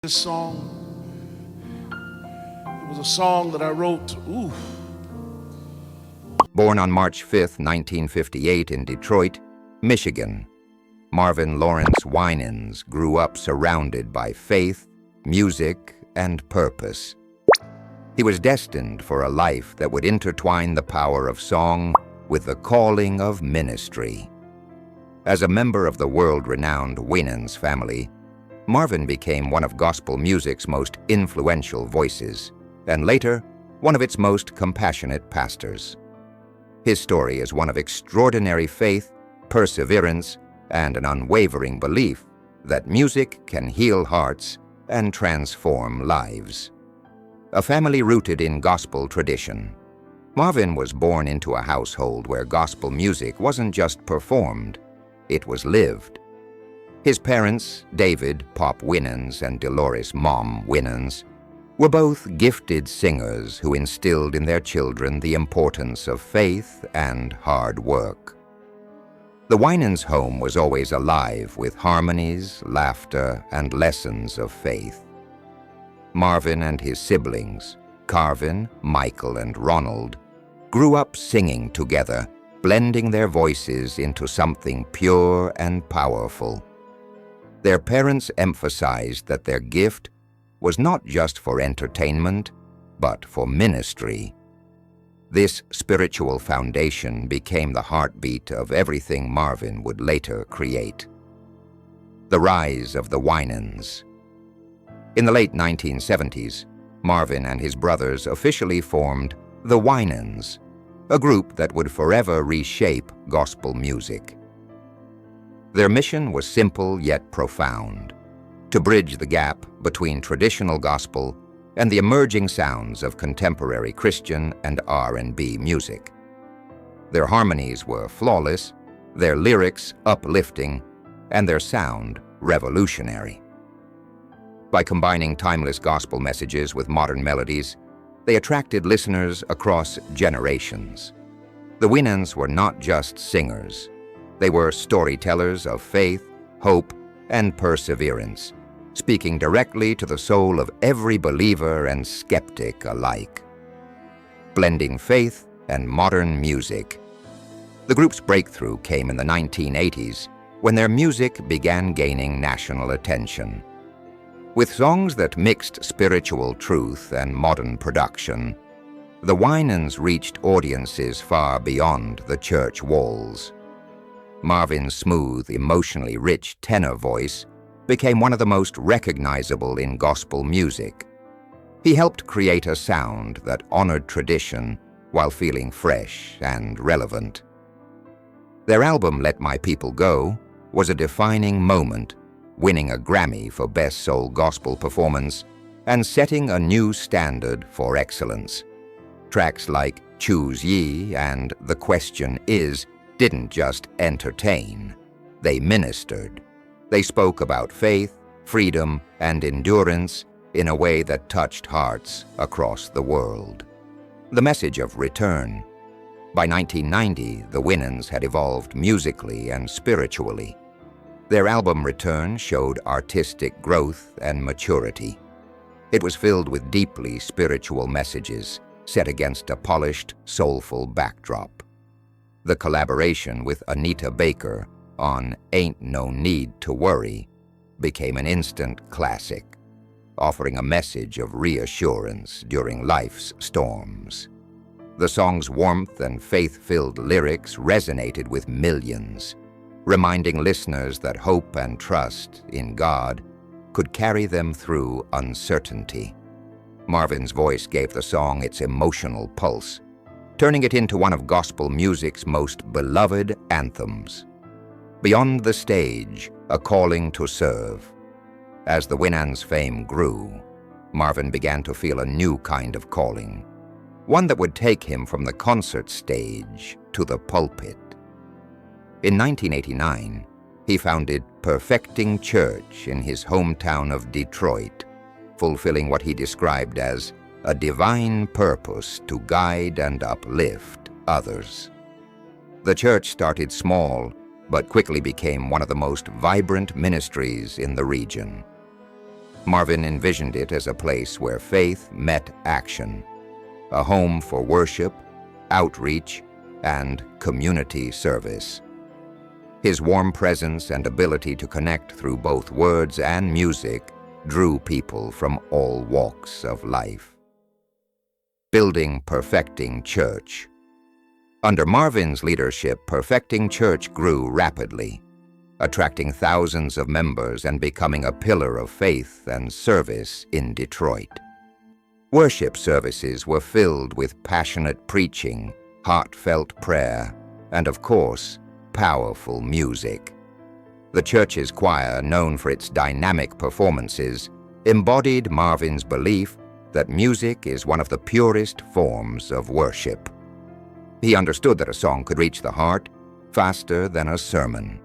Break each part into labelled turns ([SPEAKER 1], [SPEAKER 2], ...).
[SPEAKER 1] This song, it was a song that I wrote,
[SPEAKER 2] Born on March 5, 1958 in Detroit, Michigan, Marvin Lawrence Winans grew up surrounded by faith, music, and purpose. He was destined for a life that would intertwine the power of song with the calling of ministry. As a member of the world-renowned Winans family, Marvin became one of gospel music's most influential voices, and later, one of its most compassionate pastors. His story is one of extraordinary faith, perseverance, and an unwavering belief that music can heal hearts and transform lives. A family rooted in gospel tradition, Marvin was born into a household where gospel music wasn't just performed, it was lived. His parents, David "Pop" Winans and Delores "Mom" Winans, were both gifted singers who instilled in their children the importance of faith and hard work. The Winans home was always alive with harmonies, laughter, and lessons of faith. Marvin and his siblings, Carvin, Michael, and Ronald, grew up singing together, blending their voices into something pure and powerful. Their parents emphasized that their gift was not just for entertainment, but for ministry. This spiritual foundation became the heartbeat of everything Marvin would later create. The rise of the Winans. In the late 1970s, Marvin and his brothers officially formed the Winans, a group that would forever reshape gospel music. Their mission was simple yet profound: to bridge the gap between traditional gospel and the emerging sounds of contemporary Christian and R&B music. Their harmonies were flawless, their lyrics uplifting, and their sound revolutionary. By combining timeless gospel messages with modern melodies, they attracted listeners across generations. The Winans were not just singers. They were storytellers of faith, hope, and perseverance, speaking directly to the soul of every believer and skeptic alike. Blending faith and modern music. The group's breakthrough came in the 1980s when their music began gaining national attention. With songs that mixed spiritual truth and modern production, the Winans reached audiences far beyond the church walls. Marvin's smooth, emotionally rich tenor voice became one of the most recognizable in gospel music. He helped create a sound that honored tradition while feeling fresh and relevant. Their album, Let My People Go, was a defining moment, winning a Grammy for Best Soul Gospel Performance and setting a new standard for excellence. Tracks like Choose Ye and The Question Is didn't just entertain, they ministered. They spoke about faith, freedom, and endurance in a way that touched hearts across the world. The message of return. By 1990, the Winans had evolved musically and spiritually. Their album Return showed artistic growth and maturity. It was filled with deeply spiritual messages set against a polished, soulful backdrop. The collaboration with Anita Baker on Ain't No Need to Worry became an instant classic, offering a message of reassurance during life's storms. The song's warmth and faith-filled lyrics resonated with millions, reminding listeners that hope and trust in God could carry them through uncertainty. Marvin's voice gave the song its emotional pulse, turning it into one of gospel music's most beloved anthems. Beyond the stage, a calling to serve. As the Winans' fame grew, Marvin began to feel a new kind of calling, one that would take him from the concert stage to the pulpit. In 1989, he founded Perfecting Church in his hometown of Detroit, fulfilling what he described as a divine purpose to guide and uplift others. The church started small, but quickly became one of the most vibrant ministries in the region. Marvin envisioned it as a place where faith met action, a home for worship, outreach, and community service. His warm presence and ability to connect through both words and music drew people from all walks of life. Building Perfecting Church. Under Marvin's leadership, Perfecting Church grew rapidly, attracting thousands of members and becoming a pillar of faith and service in Detroit. Worship services were filled with passionate preaching, heartfelt prayer, and of course, powerful music. The church's choir, known for its dynamic performances, embodied Marvin's belief that music is one of the purest forms of worship. He understood that a song could reach the heart faster than a sermon.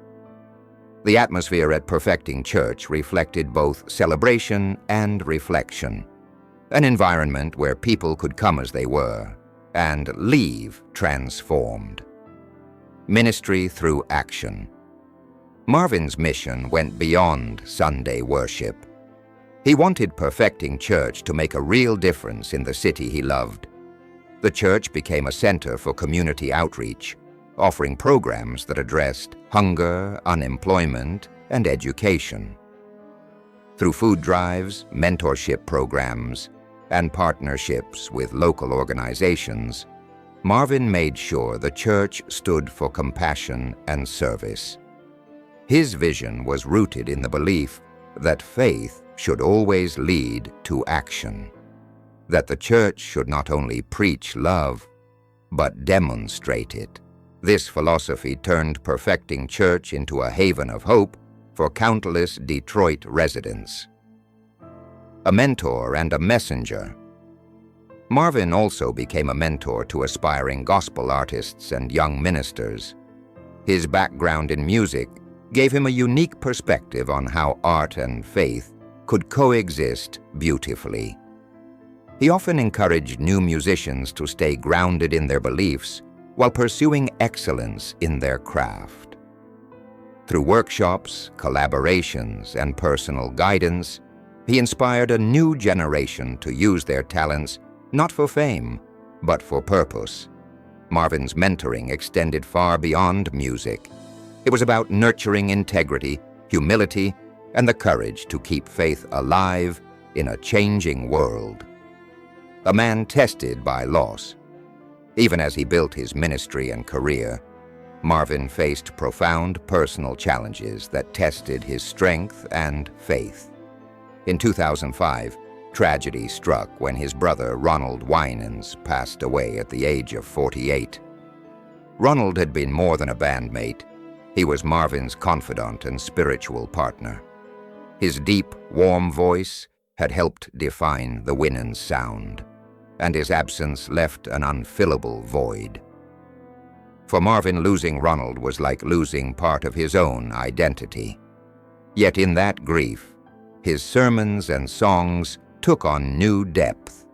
[SPEAKER 2] The atmosphere at Perfecting Church reflected both celebration and reflection, an environment where people could come as they were and leave transformed. Ministry through action. Marvin's mission went beyond Sunday worship. He wanted Perfecting Church to make a real difference in the city he loved. The church became a center for community outreach, offering programs that addressed hunger, unemployment, and education. Through food drives, mentorship programs, and partnerships with local organizations, Marvin made sure the church stood for compassion and service. His vision was rooted in the belief that faith should always lead to action, that the church should not only preach love, but demonstrate it. This philosophy turned Perfecting Church into a haven of hope for countless Detroit residents. A mentor and a messenger. Marvin also became a mentor to aspiring gospel artists and young ministers. His background in music gave him a unique perspective on how art and faith could coexist beautifully. He often encouraged new musicians to stay grounded in their beliefs while pursuing excellence in their craft. Through workshops, collaborations, and personal guidance, he inspired a new generation to use their talents not for fame, but for purpose. Marvin's mentoring extended far beyond music. It was about nurturing integrity, humility, and the courage to keep faith alive in a changing world. A man tested by loss. Even as he built his ministry and career, Marvin faced profound personal challenges that tested his strength and faith. In 2005, tragedy struck when his brother Ronald Winans passed away at the age of 48. Ronald had been more than a bandmate. He was Marvin's confidant and spiritual partner. His deep, warm voice had helped define the Winans sound, and his absence left an unfillable void. For Marvin, losing Ronald was like losing part of his own identity. Yet in that grief, his sermons and songs took on new depth.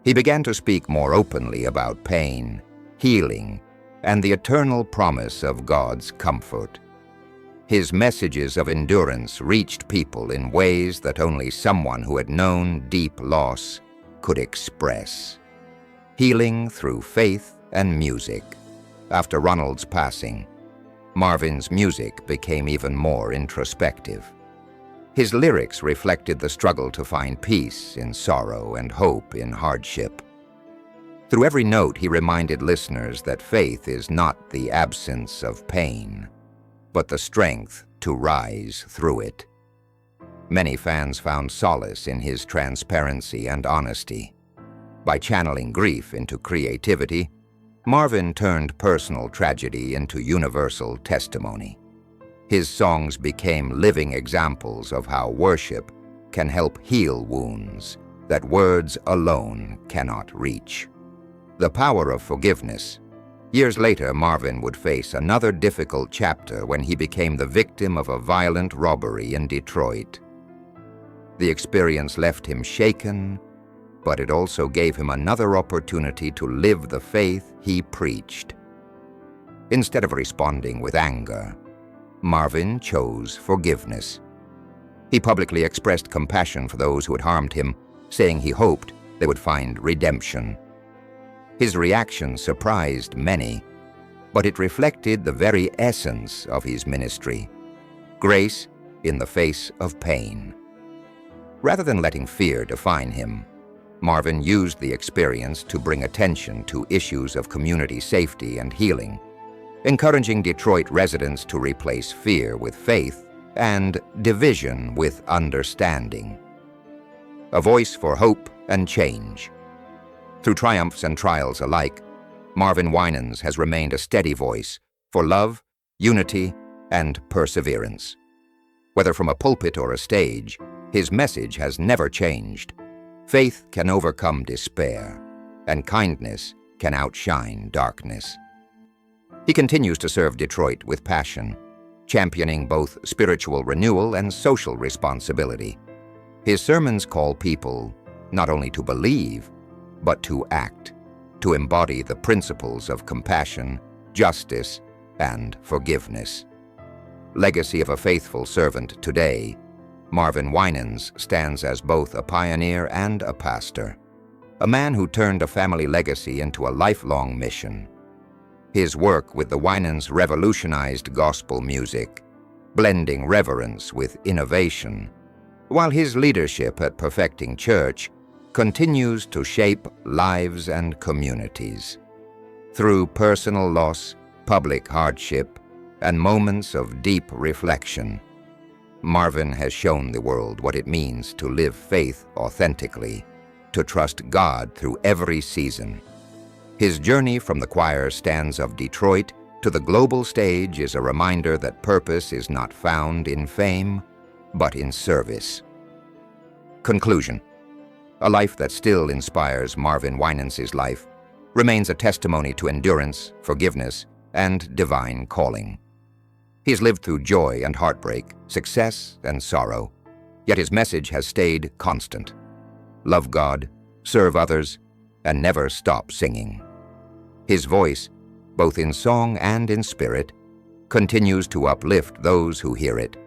[SPEAKER 2] He began to speak more openly about pain, healing, and the eternal promise of God's comfort. His messages of endurance reached people in ways that only someone who had known deep loss could express. Healing through faith and music. After Ronald's passing, Marvin's music became even more introspective. His lyrics reflected the struggle to find peace in sorrow and hope in hardship. Through every note, he reminded listeners that faith is not the absence of pain, but the strength to rise through it. Many fans found solace in his transparency and honesty. By channeling grief into creativity, Marvin turned personal tragedy into universal testimony. His songs became living examples of how worship can help heal wounds that words alone cannot reach. The power of forgiveness. Years later, Marvin would face another difficult chapter when he became the victim of a violent robbery in Detroit. The experience left him shaken, but it also gave him another opportunity to live the faith he preached. Instead of responding with anger, Marvin chose forgiveness. He publicly expressed compassion for those who had harmed him, saying he hoped they would find redemption. His reaction surprised many, but it reflected the very essence of his ministry: grace in the face of pain. Rather than letting fear define him, Marvin used the experience to bring attention to issues of community safety and healing, encouraging Detroit residents to replace fear with faith and division with understanding. A voice for hope and change. Through triumphs and trials alike, Marvin Winans has remained a steady voice for love, unity, and perseverance. Whether from a pulpit or a stage, his message has never changed. Faith can overcome despair, and kindness can outshine darkness. He continues to serve Detroit with passion, championing both spiritual renewal and social responsibility. His sermons call people not only to believe, but to act, to embody the principles of compassion, justice, and forgiveness. Legacy of a faithful servant today, Marvin Winans stands as both a pioneer and a pastor, a man who turned a family legacy into a lifelong mission. His work with the Winans revolutionized gospel music, blending reverence with innovation, while his leadership at Perfecting Church continues to shape lives and communities. Through personal loss, public hardship, and moments of deep reflection, Marvin has shown the world what it means to live faith authentically, to trust God through every season. His journey from the choir stands of Detroit to the global stage is a reminder that purpose is not found in fame, but in service. Conclusion. A life that still inspires Marvin Winans' life remains a testimony to endurance, forgiveness, and divine calling. He has lived through joy and heartbreak, success and sorrow, yet his message has stayed constant. Love God, serve others, and never stop singing. His voice, both in song and in spirit, continues to uplift those who hear it,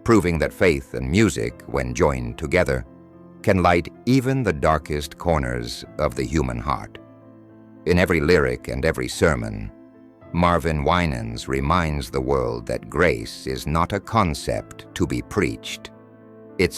[SPEAKER 2] proving that faith and music, when joined together, can light even the darkest corners of the human heart. In every lyric and every sermon, Marvin Winans reminds the world that grace is not a concept to be preached. It's